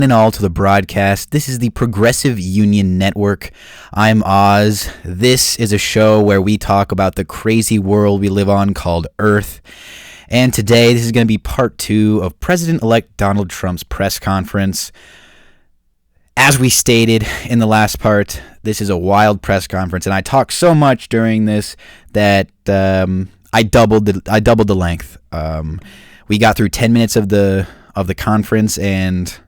And all to the broadcast. This is the Progressive Union Network. I'm Oz. This is a show where we talk about the crazy world we live on called Earth. And today, this is going to be part 2 of President-elect Donald Trump's press conference. As we stated in the last part, this is a wild press conference, and I talked so much during this that I doubled the length. We got through 10 minutes of the conference, and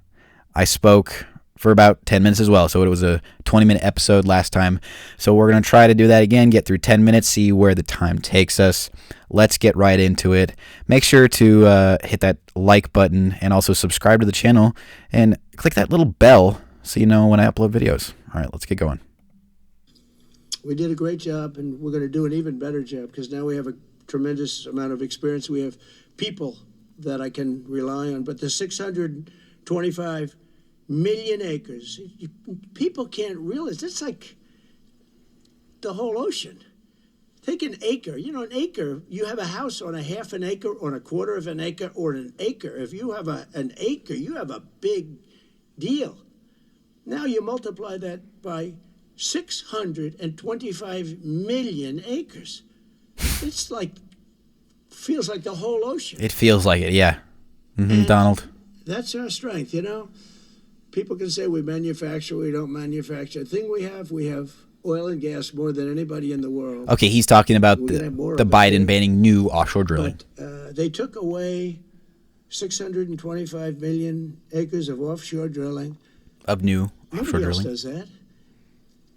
I spoke for about 10 minutes as well, so it was a 20-minute episode last time. So we're going to try to do that again, get through 10 minutes, see where the time takes us. Let's get right into it. Make sure to hit that like button and also subscribe to the channel and click that little bell so you know when I upload videos. All right, let's get going. We did a great job, and we're going to do an even better job because now we have a tremendous amount of experience. We have people that I can rely on, but the 625 million acres. People can't realize it's like the whole ocean. Take an acre. You know, an acre, you have a house on a half an acre, on a quarter of an acre, or an acre. If you have an acre, you have a big deal. Now you multiply that by 625 million acres. It's like, feels like the whole ocean. It feels like it, yeah. Donald. That's our strength, you know. People can say we manufacture, we don't manufacture. The thing we have oil and gas more than anybody in the world. Okay, he's talking about the Biden banning new offshore drilling. But they took away 625 million acres of offshore drilling. Of new offshore Nobody else drilling. does that.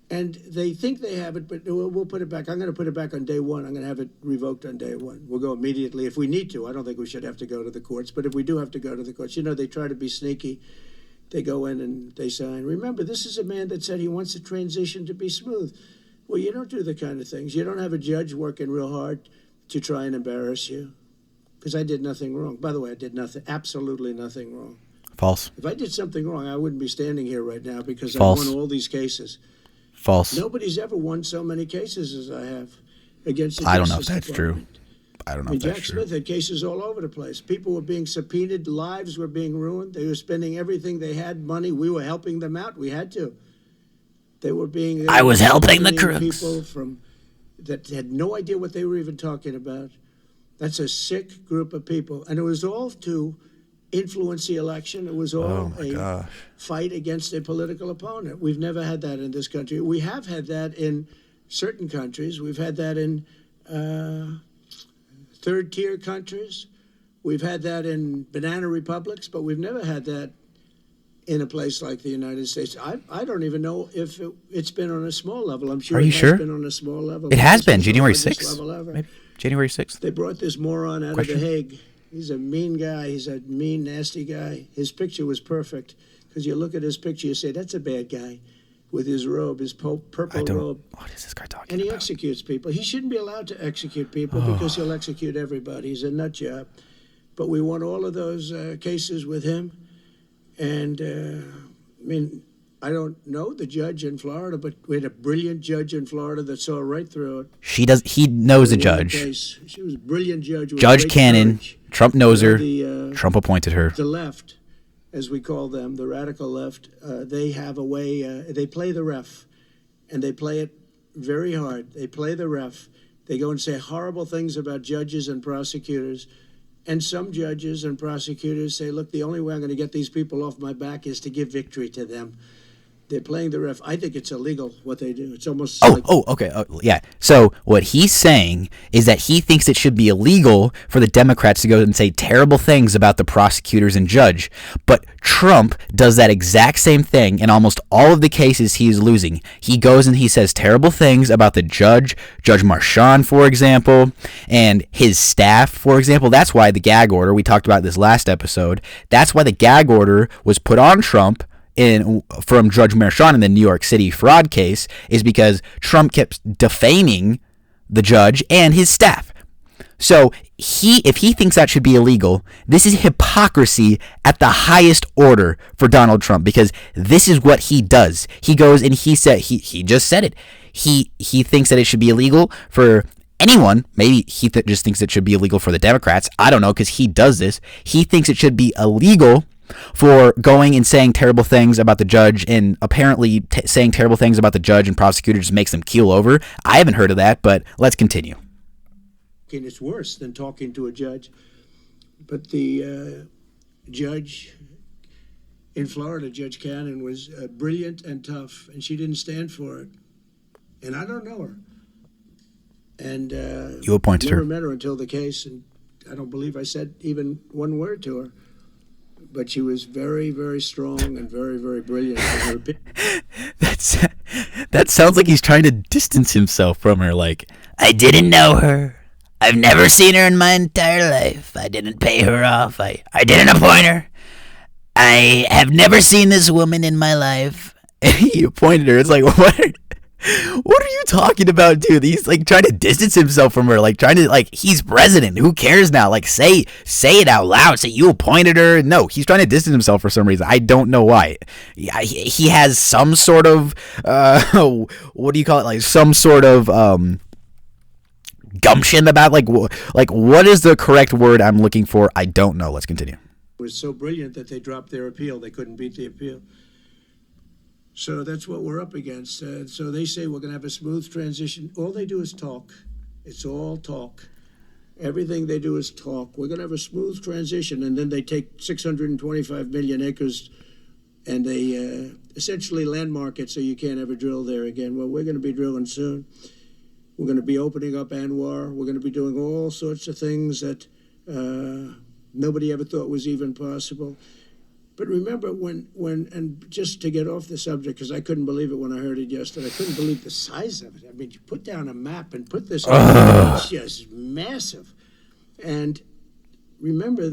And they think they have it, but we'll put it back. I'm going to put it back on day one. I'm going to have it revoked on day one. We'll go immediately if we need to. I don't think we should have to go to the courts, but if we do have to go to the courts, you know, they try to be sneaky. They go in and they sign. Remember, this is a man that said he wants the transition to be smooth. Well, you don't do the kind of things. You don't have a judge working real hard to try and embarrass you. Because I did nothing wrong. By the way, I did nothing, absolutely nothing wrong. False. If I did something wrong, I wouldn't be standing here right now because False. I won all these cases. False. Nobody's ever won so many cases as I have against the I don't know if Justice that's true. Department. I don't know if Jack that's true. Smith had cases all over the place. People were being subpoenaed. Lives were being ruined. They were spending everything they had, money. We were helping them out. We had to. They were I was helping the crooks. crooks. People that had no idea what they were even talking about. That's a sick group of people. And it was all to influence the election. It was all fight against a political opponent. We've never had that in this country. We have had that in certain countries. We've had that in third-tier countries. We've had that in banana republics, but we've never had that in a place like the United States. I don't even know if it's been on a small level. I'm sure Are you it sure? has been on a small level. It has been. It's the January largest 6th. level ever. Maybe. January 6th. They brought this moron out Question? of The Hague. He's a mean guy. He's a mean, nasty guy. His picture was perfect because you look at his picture, you say, that's a bad guy with his robe, his purple robe. What is this guy talking And he about? executes people. He shouldn't be allowed to execute people because he'll execute everybody. He's a nut job. But we won all of those cases with him. And, I mean, I don't know the judge in Florida, but we had a brilliant judge in Florida that saw right through it. He knows the judge. She was a brilliant judge. With Judge great Cannon. courage. Trump knows her. Trump appointed her. The left, as we call them, the radical left, they have a way, they play the ref, and they play it very hard. They play the ref. They go and say horrible things about judges and prosecutors. And some judges and prosecutors say, look, the only way I'm going to get these people off my back is to give victory to them. They're playing the ref. I think it's illegal what they do. It's almost Okay. Yeah. So what he's saying is that he thinks it should be illegal for the Democrats to go and say terrible things about the prosecutors and judge. But Trump does that exact same thing in almost all of the cases he's losing. He goes and he says terrible things about the Judge Marchand, for example, and his staff, for example. That's why the gag order, we talked about this last episode, that's why the gag order was put on Trump from Judge Marchand in the New York City fraud case, is because Trump kept defaming the judge and his staff. So if he thinks that should be illegal, this is hypocrisy at the highest order for Donald Trump, because this is what he does. He goes and he just said it. He thinks that it should be illegal for anyone. Maybe he just thinks it should be illegal for the Democrats. I don't know, because he does this. He thinks it should be illegal for going and saying terrible things about the judge, and apparently saying terrible things about the judge and prosecutor just makes them keel over. I haven't heard of that, but let's continue. It's worse than talking to a judge. But the judge in Florida, Judge Cannon, was brilliant and tough, and she didn't stand for it. And I don't know her. And you appointed her. Never met her until the case, and I don't believe I said even one word to her. But she was very, very strong and very, very brilliant. That sounds like he's trying to distance himself from her. Like, I didn't know her. I've never seen her in my entire life. I didn't pay her off. I didn't appoint her. I have never seen this woman in my life. And he appointed her. It's like, what are you talking about, dude? He's like trying to distance himself from her, like trying to, like, he's president. Who cares now? Like, say it out loud. Say you appointed her. No, he's trying to distance himself for some reason. I don't know why. He has some sort of what do you call it? Like some sort of gumption about like what is the correct word I'm looking for? I don't know. Let's continue. It was so brilliant that they dropped their appeal. They couldn't beat the appeal. So that's what we're up against. So they say we're going to have a smooth transition. All they do is talk. It's all talk. Everything they do is talk. We're going to have a smooth transition. And then they take 625 million acres and they essentially landmark it so you can't ever drill there again. Well, we're going to be drilling soon. We're going to be opening up Anwar. We're going to be doing all sorts of things that nobody ever thought was even possible. But remember and just to get off the subject, because I couldn't believe it when I heard it yesterday. I couldn't believe the size of it. I mean, you put down a map and put this on, it's just massive. And remember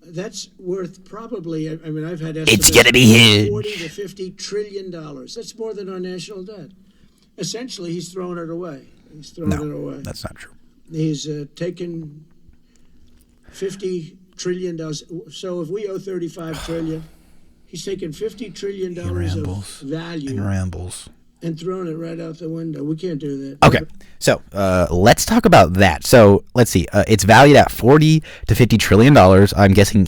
that's worth probably, I mean, I've had estimates. It's going to be huge. 40 to 50 trillion dollars. That's more than our national debt. Essentially, he's throwing it away. No, that's not true. He's taken $50 trillion. So if we owe $35 trillion, he's taken $50 trillion of value and thrown it right out the window. We can't do that. Okay, so let's talk about that. So let's see. It's valued at $40 to $50 trillion. I'm guessing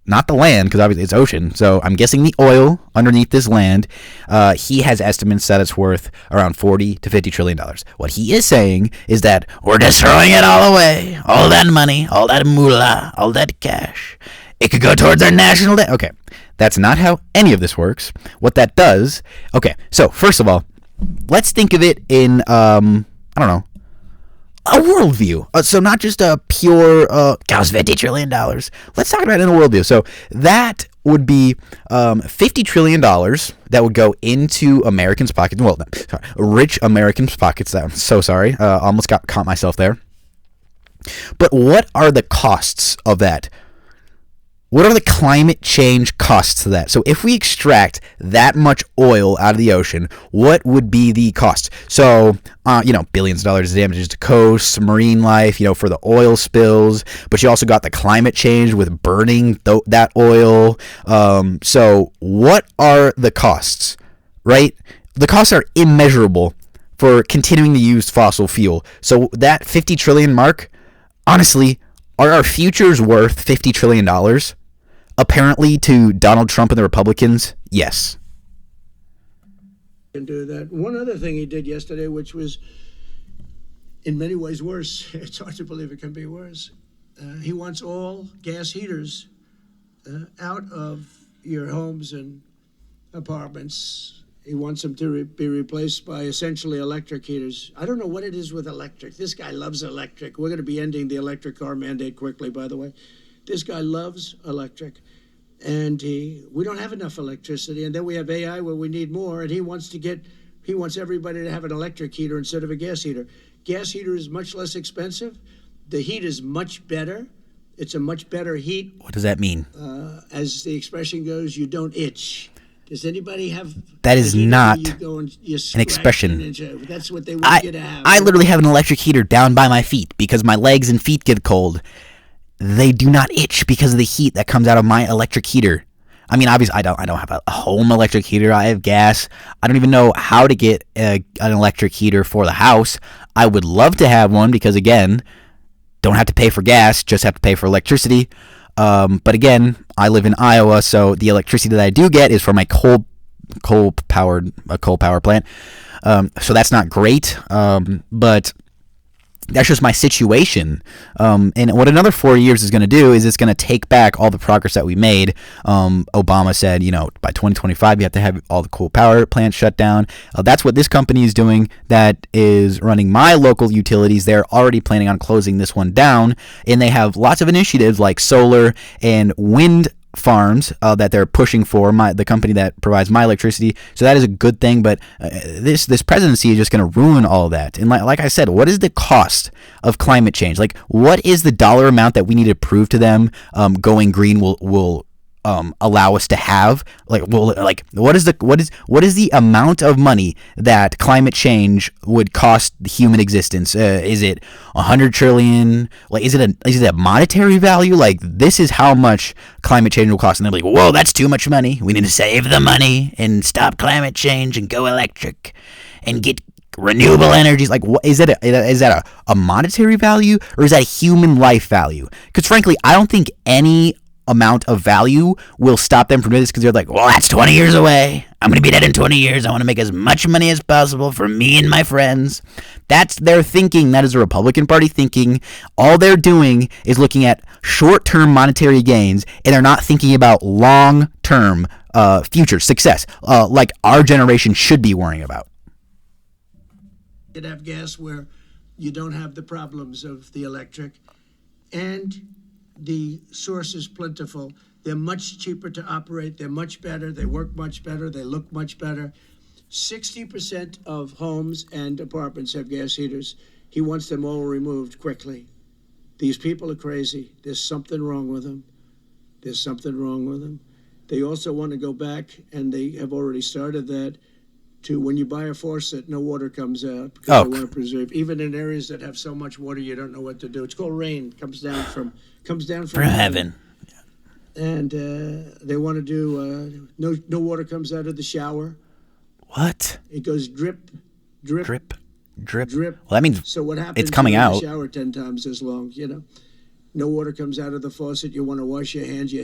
not the land, because obviously it's ocean. So I'm guessing the oil underneath this land. He has estimates that it's worth around $40 to $50 trillion. What he is saying is that we're just throwing it all away. All that money, all that moolah, all that cash. It could go towards our national debt. Okay, that's not how any of this works. What that does, okay, so first of all, let's think of it in, I don't know, a worldview. So not just a pure, costs $50 trillion. Let's talk about it in a worldview. So that would be $50 trillion that would go into Americans' pockets. Well, sorry, rich Americans' pockets. I'm so sorry. Almost caught myself there. But what are the costs of that? What are the climate change costs to that? So if we extract that much oil out of the ocean, what would be the cost? So, billions of dollars of damages to coasts, marine life, for the oil spills. But you also got the climate change with burning that oil. So what are the costs, right? The costs are immeasurable for continuing to use fossil fuel. So that 50 trillion mark, honestly, are our futures worth $50 trillion? Apparently to Donald Trump and the Republicans, yes. Can do that. One other thing he did yesterday, which was in many ways worse. It's hard to believe it can be worse. He wants all gas heaters out of your homes and apartments. He wants them to be replaced by essentially electric heaters. I don't know what it is with electric. This guy loves electric. We're going to be ending the electric car mandate quickly, by the way. This guy loves electric. And we don't have enough electricity. And then we have AI where we need more. And he wants everybody to have an electric heater instead of a gas heater. Gas heater is much less expensive. The heat is much better. It's a much better heat. What does that mean? As the expression goes, you don't itch. Does anybody have... That is not an expression. That's what they want you to have. I literally have an electric heater down by my feet because my legs and feet get cold. They do not itch because of the heat that comes out of my electric heater. I mean, obviously, I don't have a home electric heater. I have gas. I don't even know how to get an electric heater for the house. I would love to have one because, again, don't have to pay for gas, just have to pay for electricity. But again, I live in Iowa, so the electricity that I do get is from my coal power plant. So that's not great. But that's just my situation. And what another 4 years is going to do is it's going to take back all the progress that we made. Obama said, by 2025, you have to have all the coal power plants shut down. That's what this company is doing that is running my local utilities. They're already planning on closing this one down. And they have lots of initiatives like solar and wind farms that they're pushing for, the company that provides my electricity. So that is a good thing, but this presidency is just going to ruin all of that. And like I said, what is the cost of climate change? Like, what is the dollar amount that we need to prove to them going green will allow us to have? What is the amount of money that climate change would cost the human existence? Is it 100 trillion? Like, is it a monetary value? Like, this is how much climate change will cost, and they're like, whoa, that's too much money. We need to save the money and stop climate change and go electric and get renewable energies. Like, what is that a monetary value, or is that a human life value? Because frankly, I don't think any amount of value will stop them from doing this, because they're like, well, that's 20 years away. I'm going to be dead in 20 years. I want to make as much money as possible for me and my friends. That's their thinking. That is the Republican Party thinking. All they're doing is looking at short-term monetary gains, and they're not thinking about long-term future success, like our generation should be worrying about. You could have gas where you don't have the problems of the electric, and the source is plentiful. They're much cheaper to operate. They're much better. They work much better. They look much better. 60% of homes and apartments have gas heaters. He wants them all removed quickly. These people are crazy. There's something wrong with them. There's something wrong with them. They also want to go back, and they have already started that, to when you buy a faucet, no water comes out, because they want to preserve. Even in areas that have so much water, you don't know what to do. It's called rain. Comes down from heaven. And they want to do no water comes out of the shower. What? It goes drip, drip, drip, drip. drip. Well, that means so what happens? It's coming out. The shower 10 times as long. No water comes out of the faucet. You want to wash your hands.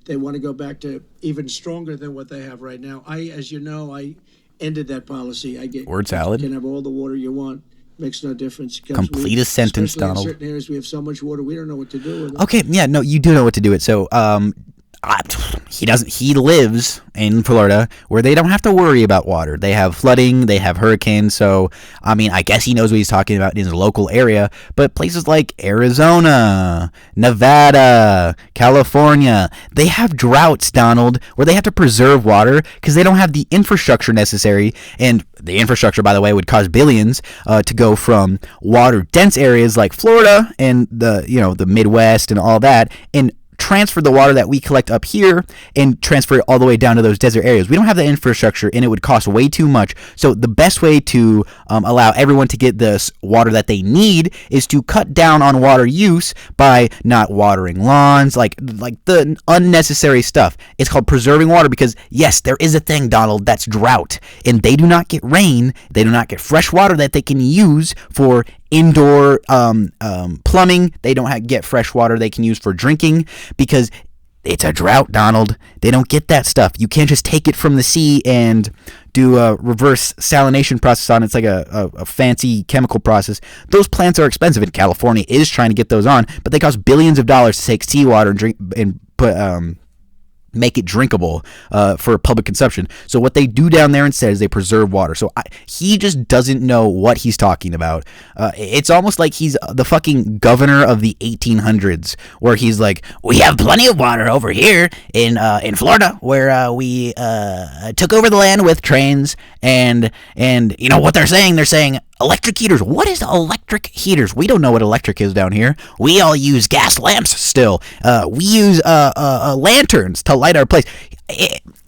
They want to go back to even stronger than what they have right now. As you know, I ended that policy. Word salad. You can have all the water you want. Makes no difference. Complete a sentence, Donald. In certain areas, we have so much water, we don't know what to do with it. Okay, yeah, no, you do know what to do with it. So, he doesn't. He lives in Florida, where they don't have to worry about water. They have flooding, they have hurricanes. So, I mean, I guess he knows what he's talking about in his local area. But places like Arizona, Nevada, California, they have droughts, Donald, where they have to preserve water because they don't have the infrastructure necessary. And the infrastructure, by the way, would cost billions to go from water-dense areas like Florida and the Midwest and all that, and transfer the water that we collect up here and transfer it all the way down to those desert areas. We don't have the infrastructure, and it would cost way too much. So the best way to allow everyone to get this water that they need is to cut down on water use by not watering lawns, like the unnecessary stuff. It's called preserving water, because yes, there is a thing, Donald, that's drought, and they do not get rain. They do not get fresh water that they can use for indoor plumbing. They don't get fresh water they can use for drinking, because it's a drought, Donald. They don't get that stuff. You can't just take it from the sea and do a reverse salination process on it. It's like a fancy chemical process. Those plants are expensive, and California is trying to get those on, but they cost billions of dollars to take seawater and drink and put make it drinkable for public consumption. So what they do down there instead is they preserve water. So he just doesn't know what he's talking about. It's almost like he's the fucking governor of the 1800s, where he's like, we have plenty of water over here in Florida, where we took over the land with trains, and you know what they're saying? They're saying electric heaters. What is electric heaters? We don't know what electric is down here. We all use gas lamps still. We use lanterns to light our place.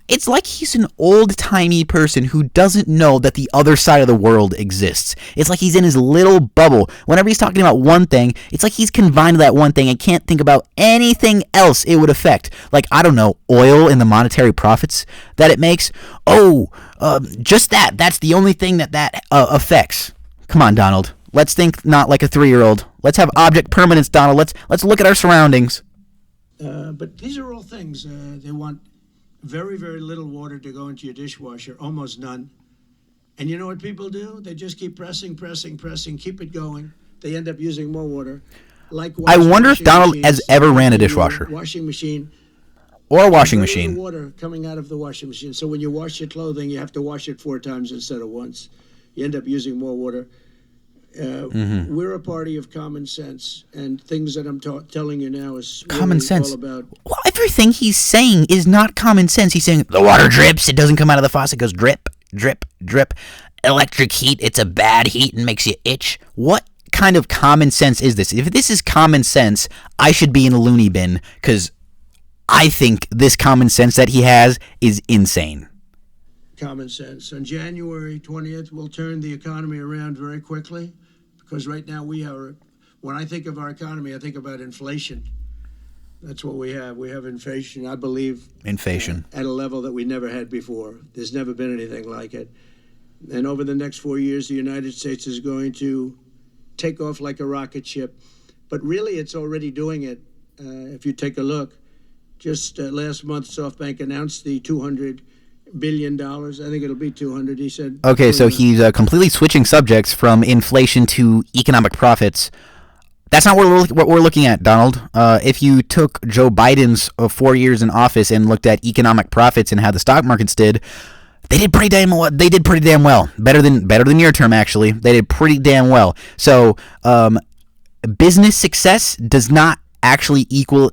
It's like he's an old-timey person who doesn't know that the other side of the world exists. It's like he's in his little bubble. Whenever he's talking about one thing, it's like he's confined to that one thing and can't think about anything else it would affect. Like, I don't know, oil and the monetary profits that it makes. Just that. That's the only thing that affects. Come on, Donald. Let's think not like a 3-year-old. Let's have object permanence, Donald. Let's look at our surroundings. But these are all things. They want very, very little water to go into your dishwasher, almost none. And you know what people do? They just keep pressing, keep it going. They end up using more water. Like I wonder if Donald has ever ran a dishwasher. Washing machine. Or a washing machine. Water coming out of the washing machine. So when you wash your clothing, you have to wash it 4 times instead of once. You end up using more water. We're a party of common sense, and things that I'm telling you now is really common sense. All about. Well, everything he's saying is not common sense. He's saying the water drips, it doesn't come out of the faucet, it goes drip, drip, drip. Electric heat, it's a bad heat and makes you itch. What kind of common sense is this? If this is common sense, I should be in a loony bin, because I think this common sense that he has is insane. Common sense. On January 20th, we'll turn the economy around very quickly, because right now when I think of our economy, I think about inflation. That's what we have. We have inflation, I believe, inflation at a level that we never had before. There's never been anything like it. And over the next 4 years, the United States is going to take off like a rocket ship. But really, it's already doing it. If you take a look, just last month, SoftBank announced the $200 billion. I think it'll be 200, he said. Okay, so he's completely switching subjects from inflation to economic profits. That's not what we're looking at, Donald. If you took Joe Biden's 4 years in office and looked at economic profits and how the stock markets did, they did pretty damn well. They did pretty damn well. Better than your term, actually. They did pretty damn well. So, business success does not actually equal.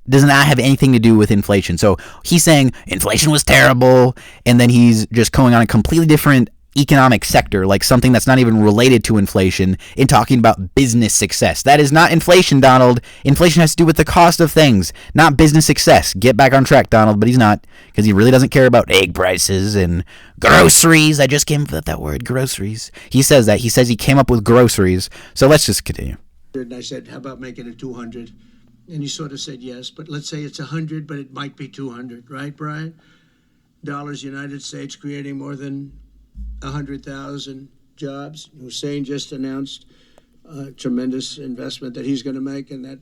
Does not have anything to do with inflation. So he's saying inflation was terrible, and then he's just going on a completely different economic sector, like something that's not even related to inflation, in talking about business success. That is not inflation, Donald. Inflation has to do with the cost of things, not business success. Get back on track, Donald, but he's not, because he really doesn't care about egg prices and groceries. I just came up with that word, groceries. He says that. He says he came up with groceries. So let's just continue. And I said, how about making it 200? And he sort of said yes, but let's say it's 100, but it might be 200, right, Brian? Dollars, United States, creating more than 100,000 jobs. Hussein just announced a tremendous investment that he's going to make, and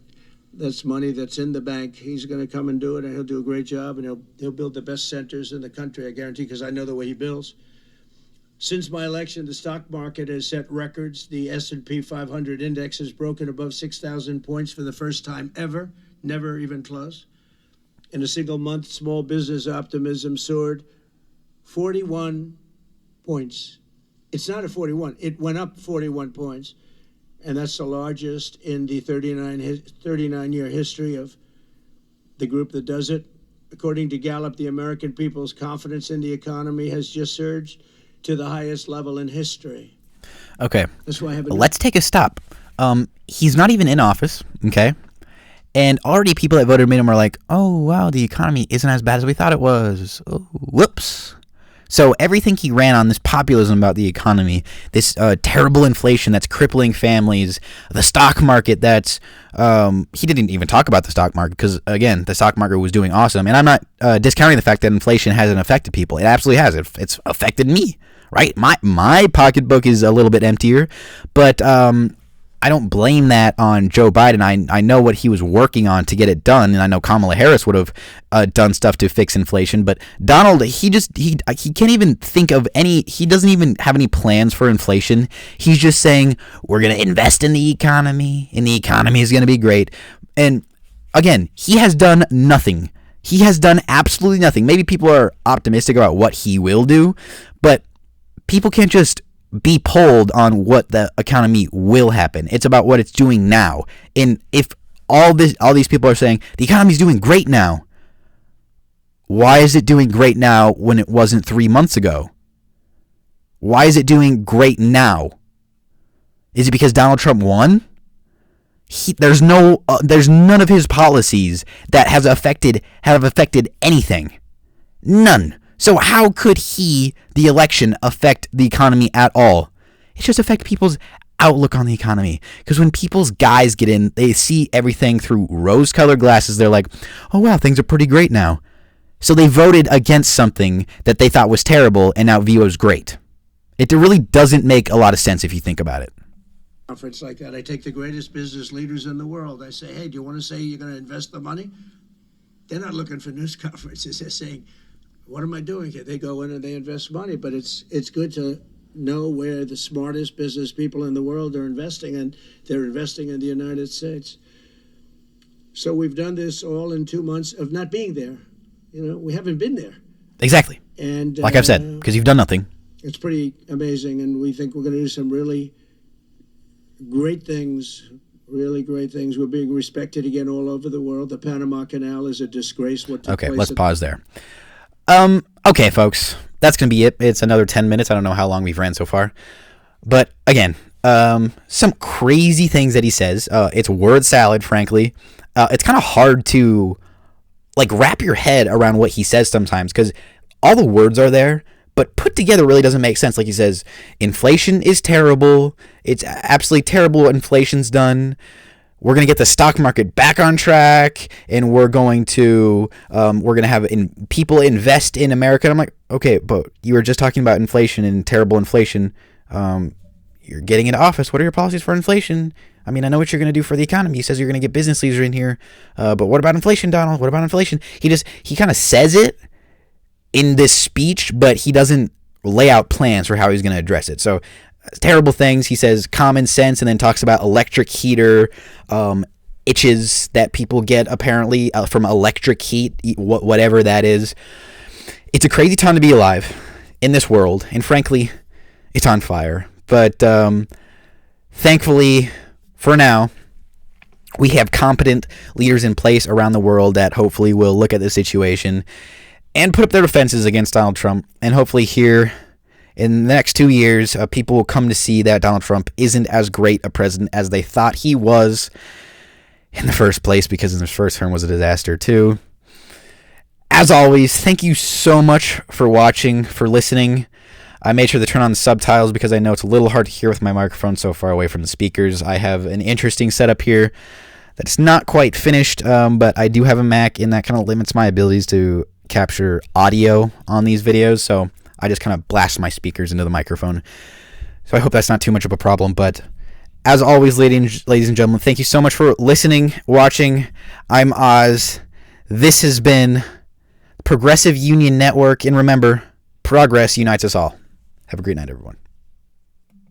that's money that's in the bank. He's going to come and do it, and he'll do a great job, and he'll build the best centers in the country, I guarantee, because I know the way he builds. Since my election, the stock market has set records. The S&P 500 index has broken above 6,000 points for the first time ever, never even close. In a single month, small business optimism soared 41 points. It's not a 41. It went up 41 points, and that's the largest in the 39-year history of the group that does it. According to Gallup, the American people's confidence in the economy has just surged to the highest level in history. Okay. That's why I have Let's take a stop. He's not even in office, okay? And already people that voted him are like, oh, wow, the economy isn't as bad as we thought it was. Oh, whoops. So everything he ran on, this populism about the economy, this terrible inflation that's crippling families, the stock market that's, he didn't even talk about the stock market because, again, the stock market was doing awesome. And I'm not discounting the fact that inflation hasn't affected people. It absolutely has. It's affected me, right? My pocketbook is a little bit emptier, but I don't blame that on Joe Biden. I know what he was working on to get it done, and I know Kamala Harris would have done stuff to fix inflation. But Donald, he can't even think of any. He doesn't even have any plans for inflation. He's just saying we're going to invest in the economy, and the economy is going to be great. And again, he has done nothing. He has done absolutely nothing. Maybe people are optimistic about what he will do, but people can't just be polled on what the economy will happen. It's about what it's doing now. And if all these people are saying the economy's doing great now, why is it doing great now when it wasn't 3 months ago? Why is it doing great now? Is it because Donald Trump won? There's none of his policies that have affected anything. None. So how could the election, affect the economy at all? It just affects people's outlook on the economy. Because when people's guys get in, they see everything through rose-colored glasses. They're like, oh, wow, things are pretty great now. So they voted against something that they thought was terrible, and now view is great. It really doesn't make a lot of sense if you think about it. conference like that. I take the greatest business leaders in the world. I say, hey, do you want to say you're going to invest the money? They're not looking for news conferences. They're saying, what am I doing here? They go in and they invest money, but it's good to know where the smartest business people in the world are investing, and they're investing in the United States. So we've done this all in 2 months of not being there. We haven't been there. Exactly. And like I've said, because you've done nothing. It's pretty amazing, and we think we're going to do some really great things. Really great things. We're being respected again all over the world. The Panama Canal is a disgrace. Okay, let's pause there. Okay, folks, that's going to be it. It's another 10 minutes. I don't know how long we've ran so far. But again, some crazy things that he says. It's word salad, frankly. It's kind of hard to wrap your head around what he says sometimes, because all the words are there, but put together really doesn't make sense. Like he says, inflation is terrible. It's absolutely terrible what inflation's done. We're going to get the stock market back on track, and we're going to have people invest in America. And I'm like, okay, but you were just talking about inflation and terrible inflation. You're getting into office. What are your policies for inflation? I mean, I know what you're going to do for the economy. He says you're going to get business leaders in here. But what about inflation, Donald? What about inflation? He kind of says it in this speech, but he doesn't lay out plans for how he's going to address it. So terrible things. He says common sense, and then talks about electric heater itches that people get apparently from electric heat, whatever that is. It's a crazy time to be alive in this world, and frankly, it's on fire. But thankfully, for now, we have competent leaders in place around the world that hopefully will look at the situation and put up their defenses against Donald Trump. And hopefully here in the next 2 years, people will come to see that Donald Trump isn't as great a president as they thought he was in the first place, because his first term was a disaster too. As always, thank you so much for watching, for listening. I made sure to turn on the subtitles because I know it's a little hard to hear with my microphone so far away from the speakers. I have an interesting setup here that's not quite finished, but I do have a Mac, and that kind of limits my abilities to capture audio on these videos, so I just kind of blast my speakers into the microphone. So I hope that's not too much of a problem, but as always, ladies and gentlemen, thank you so much for listening, watching. I'm Oz. This has been Progressive Union Network, and remember, progress unites us all. Have a great night, everyone.